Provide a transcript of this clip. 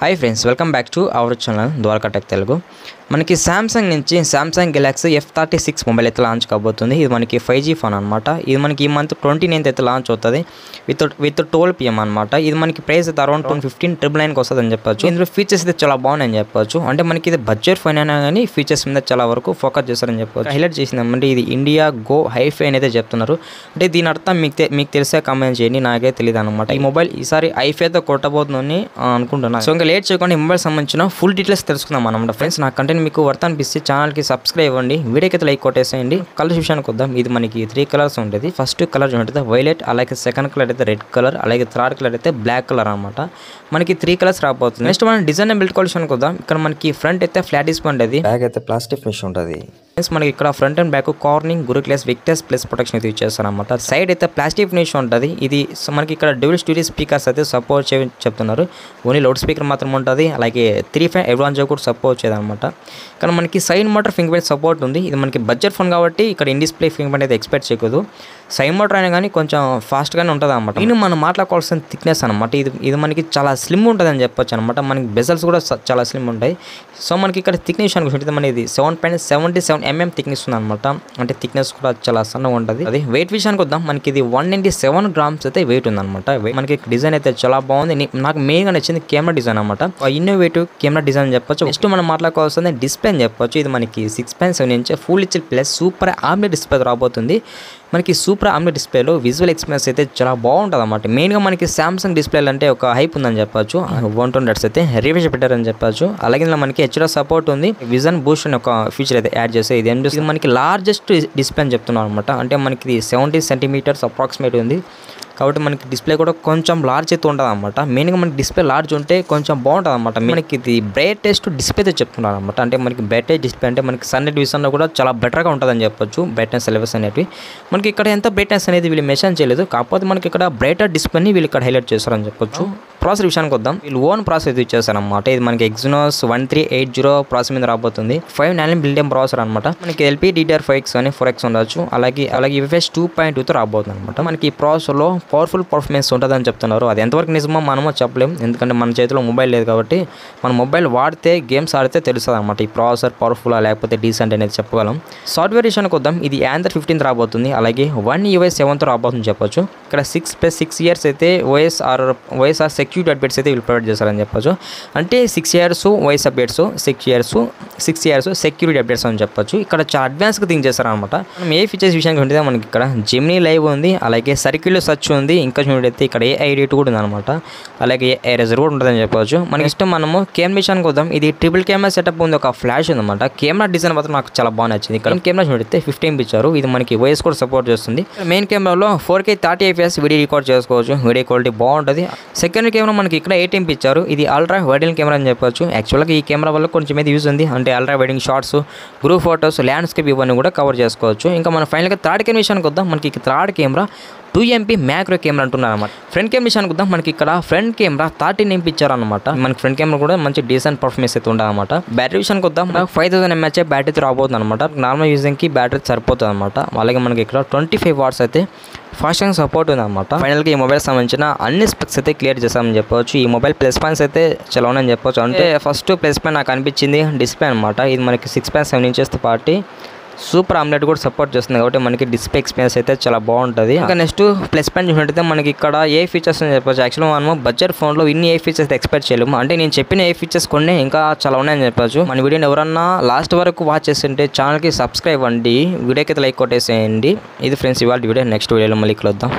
Hi friends, welcome back to our channel Dwarka tech Telugu. మనకి Samsung నుంచి Samsung Galaxy F36 mobile అయితే launch కాబోతుంది. ఇది మనకి 5G ఫోన్ అనమాట. ఇది మనకి ఈ మంత్ 29th అయితే లాంచ్ అవుతుంది విత్ 12 PM అనమాట. ఇది మనకి ప్రైస్ అయితే అరౌండ్ 15,999కి వస్తుంది అని చెప్పొచ్చు. ఇందులో ఫీచర్స్ అయితే చాలా బాగున్నాయని చెప్పొచ్చు. అంటే మనకి ఇది బడ్జెట్ ఫోన్ అయినా కానీ ఫీచర్స్ మీద చాలా వరకు ఫోకస్ చేస్తారని చెప్పొచ్చు. హైలైట్ చేసిందంటే ఇది ఇండియా గో హైఫై అని అయితే చెప్తున్నారు. అంటే దీని అర్థం మీకు తెలిసే కామెంట్ చేయండి, నాకే తెలియదు అనమాట. ఈ మొబైల్ ఈసారి హైఫైతో కొట్టబోతుందని అనుకుంటున్నాను. సో ఇంకా లేట్ చేయకుండా ఈ మొబైల్ సంబంధించిన ఫుల్ డీటెయిల్స్ తెలుసుకుందాం అనమాట. ఫ్రెండ్స్, నా కంటెంట్ మీకు వర్త్ అనిపిస్తే ఛానల్కి సబ్స్క్రైబ్ అవ్వండి, వీడియోకి అయితే లైక్ కొట్టేసేయండి. కలర్ విషయానికి వద్దాం. ఇది మనకి 3 కలర్స్ ఉంటుంది. ఫస్ట్ కలర్ ఉంటుంది వైలెట్, అలాగే సెకండ్ కలర్ అయితే రెడ్ కలర్, అలాగే థర్డ్ కలర్ అయితే బ్లాక్ కలర్ అనమాట. మనకి 3 కలర్స్ రాబోతుంది. నెక్స్ట్ మనం డిజైన్ బిల్డ్ క్వాలిటీకి వద్దాం. ఇక్కడ మనకి ఫ్రంట్ అయితే ఫ్లాట్ డిస్ప్లే ఉంటుంది, బ్యాక్ అయితే ప్లాస్టిక్ ఫినిష్ ఉంటుంది. మనకి ఇక్కడ front and back Corning Gorilla glass Victus plus protection అయితే ఇచ్చేస్తారు అనమాట. సైడ్ అయితే ప్లాస్టిక్ ఫినిష్ ఉంటుంది. ఇది మనకి ఇక్కడ డ్యూయల్ స్టూడియో స్పీకర్స్ అయితే సపోర్ట్ చెప్తున్నారు. ఓన్లీ లౌడ్ స్పీకర్ మాత్రం ఉంటుంది. అలాగే 3.5 అడ్వాన్స్ కూడా సపోర్ట్ చేయదు అనమాట. కానీ మనకి side motor finger print support ఉంది. ఇది మనకి బడ్జెట్ ఫోన్ కాబట్టి ఇక్కడ ఇన్ డిస్ప్లే ఫింగర్ ప్రింట్ అయితే ఎక్స్పెక్ట్ చేయకూడదు. సైడ్ మోటార్ అయినా కానీ కొంచెం ఫాస్ట్గానే ఉంటుంది అనమాట. ఇది మనం మాట్లాడుకోవాల్సిన థిక్నెస్ అనమాట. ఇది మనకి చాలా స్లిమ్ ఉంటుంది అని చెప్పొచ్చు అనమాట. మనకి బెజల్స్ కూడా చాలా స్లిమ్ ఉంటాయి. సో మనకి ఇక్కడ థిక్నెస్ అనుకుంటే మనది 7.77 mm థిక్నెస్ ఉంది అనమాట. అంటే థిక్నెస్ కూడా చాలా సన్నగా ఉంటుంది. అది వెయిట్ విషయానికి వద్దాం. మనకి ఇది 197 grams అయితే వెయిట్ ఉంది అనమాట. మనకి డిజైన్ అయితే చాలా బాగుంది. నాకు మెయిన్గా నచ్చింది కెమెరా డిజైన్ అనమాట. ఇన్నోవేటివ్ కెమెరా డిజైన్ అని చెప్పొచ్చు. నెక్స్ట్ మనం మాట్లాడుకోవాల్సింది డిస్ప్లే అని చెప్పొచ్చు. ఇది మనకి 6.7 inch full HD plus super AMOLED display రాబోతుంది. మనకి సూపర్ AMOLED డిస్ప్లేలో విజువల్ ఎక్స్పీరియన్స్ అయితే చాలా బాగుంటుంది అనమాట. మెయిన్గా మనకి సామ్సంగ్ డిస్ప్లేలు అంటే ఒక హైప్ ఉందని చెప్పొచ్చు. 120 Hz అయితే రివ్యూస్ పెట్టారని చెప్పొచ్చు. అలాగే మనకి HDR సపోర్ట్ ఉంది. విజన్ బూస్ట్ అనే ఒక ఫీచర్ అయితే యాడ్ చేస్తే ఇది మనకి లార్జెస్ట్ డిస్ప్లే అని చెప్తున్నాం అనమాట. అంటే మనకి ఇది 70 centimeters అప్రాక్సిమేట్ ఉంది. కాబట్టి మనకి డిస్ప్లే కూడా కొంచెం లార్జ్ అయితే ఉంటుంది అనమాట. మెయిన్గా మనకి డిస్ప్లే లార్జ్ ఉంటే కొంచెం బాగుంటుంది అనమాట. మనకి ఇది బ్రైటెస్ట్ డిస్ప్లే అయితే చెప్తున్నారు అనమాట. అంటే మనకి బ్రైటెస్ట్ డిస్ప్లే అంటే మనకి సన్లైట్ విషయంలో కూడా చాలా బెటర్గా ఉంటుందని చెప్పొచ్చు. బ్రైట్నెస్ లెవెల్స్ అనేవి మనకి ఇక్కడ ఎంత బ్రైట్నెస్ అనేది వీళ్ళు మెన్షన్ చేయలేదు. కాకపోతే మనకి ఇక్కడ బ్రైటర్ డిస్ప్లేని వీళ్ళు ఇక్కడ హైలైట్ చేస్తారని చెప్పొచ్చు. ప్రాసెసర్ విషయానికి వద్దాం. వీళ్ళు ఓన్ ప్రాసెసర్ అయితే ఇచ్చేస్తారనమాట. ఇది మనకి Exynos 1380 ప్రాసెసర్ మీద రాబోతుంది. 5 nm బిల్డియం ప్రాసెసర్ అనమాట. మనకి LPDDR5X కానీ 4X ఉండొచ్చు. అలాగే UFS 2.2తో రాబోతుంది అనమాట. మనకి ఈ ప్రాసెసర్లో పవర్ఫుల్ పర్ఫార్మెన్స్ ఉంటుందని చెప్తున్నారు. అది ఎంతవరకు నిజమో మనమో చెప్పలేము, ఎందుకంటే మన చేతిలో మొబైల్ లేదు కాబట్టి. మన మొబైల్ వాడితే గేమ్స్ ఆడితే తెలుస్తుంది అనమాట ఈ ప్రాసెసర్ పవర్ఫుల్ లేకపోతే డీసెంట్ అనేది చెప్పగలం. సాఫ్ట్వేర్ విషయానికి వద్దాం. ఇది Android 15 రాబోతుంది. అలాగే One UI 7తో రాబోతుంది చెప్పొచ్చు. ఇక్కడ 6+6 years అయితే OSR సెక్యూరిటీ అప్డేట్స్ అయితే వీళ్ళు ప్రొవైడ్ చేస్తారని చెప్పొచ్చు. అంటే 6 years OS updates, 6 years security updates అని చెప్పొచ్చు. ఇక్కడ చాలా అడ్వాన్స్గా థింక్ చేస్తారనమాట. మనం ఏ ఫీచర్స్ విషయానికి ఉంటే మనకి ఇక్కడ Gemini Live ఉంది, అలాగే సర్కిల్ సెర్చ్ ఉంది. ఇంకా చూడైతే ఇక్కడ AI రేట్ కూడా ఉందన్నమాట. అలాగే ఎరేజర్ కూడా ఉంటుందని చెప్పవచ్చు. మనకి ఇష్టం. మనము కెమెరా విషయానికి వద్దాం. ఇది ట్రిపుల్ కెమెరా సెటప్ ఉంది, ఒక ఫ్లాష్ ఉందన్నమాట. కెమెరా డిజైన్ మాత్రం నాకు చాలా బాగా నచ్చింది. ఇక్కడ కెమెరా చూడితే 15 ఇచ్చారు. ఇది మనకి OS కూడా సపోర్ట్ చేస్తుంది. మెయిన్ కెమెరాలో 4K 30 fps వీడియో రికార్డ్ చేసుకోవచ్చు. వీడియో క్వాలిటీ బాగుంటుంది. సెకండ్ కెమెరా మనకి ఇక్కడ 18 ఇచ్చారు. ఇది అల్ట్రా వైడ్ కెమెరా అని చెప్పొచ్చు. యాక్చువల్గా ఈ కెమెరా వల్ల కొంచెం మీద యూజ్ ఉంది. అంటే ultra wide shots, group photos, landscape ఇవన్నీ కూడా కవర్ చేసుకోవచ్చు. ఇంకా మన ఫైనల్గా థర్డ్ కెమెరా విషయానికి వద్దాం. మనకి third camera 2MP macro camera అంటున్నారు అనమాట. ఫ్రంట్ కెమెరా విషయానికి వద్దాం. మనకి ఇక్కడ ఫ్రంట్ కెమెరా 13 MP ఇచ్చారు అనమాట. మనకి ఫ్రంట్ కెమెరా కూడా మంచి డీసెంట్ పర్ఫార్మెన్స్ అయితే ఉంటుంది అనమాట. బ్యాటరీ విషయానికి వద్దాం. 5000 mAh బ్యాటరీ రాబోతుంది అనమాట. నార్మల్ యూజింగ్కి బ్యాటరీ సరిపోతుంది అనమాట. అలాగే మనకి ఇక్కడ 25 watts అయితే ఫాస్ట్ ఛార్జింగ్ సపోర్ట్ ఉంది అనమాట. ఫైనల్గా ఈ మొబైల్ సంబంధించిన అన్ని స్పెక్స్ అయితే క్లియర్ చేస్తామని చెప్పవచ్చు. ఈ మొబైల్ ప్లస్ పాయింట్స్ అయితే చాలా ఉన్నాయని చెప్పొచ్చు. అంటే ఫస్ట్ ప్లస్ పాయింట్ నాకు అనిపించింది డిస్ప్లే అనమాట. ఇది మనకి 6.7 inches పార్టీ సూపర్ AMOLED కూడా సపోర్ట్ చేస్తుంది కాబట్టి మనకి డిస్ప్లే ఎక్స్పీరియన్స్ అయితే చాలా బాగుంటుంది. ఇంకా నెక్స్ట్ ప్లస్ పాయింట్ చూసినట్టయితే మనకి ఇక్కడ ఏ ఫీచర్స్ అని చెప్పొచ్చు. యాక్చువల్గా మనము బడ్జెట్ ఫోన్లో ఇన్ని ఏ ఫీచర్స్ అయితే ఎక్స్పెక్ట్ చేయలేము. అంటే నేను చెప్పిన ఏ ఫీచర్స్ కొన్ని ఇంకా చాలా ఉన్నాయని చెప్పొచ్చు. మన వీడియోని ఎవరన్నా లాస్ట్ వరకు వాచ్ చేస్తుంటే ఛానల్కి సబ్స్క్రైబ్ అవ్వండి, వీడియోకి అయితే లైక్ కొట్టేసేయండి. ఇది ఫ్రెండ్స్ ఇవాళ వీడియో. నెక్స్ట్ వీడియోలో మళ్ళీ కలుద్దాం.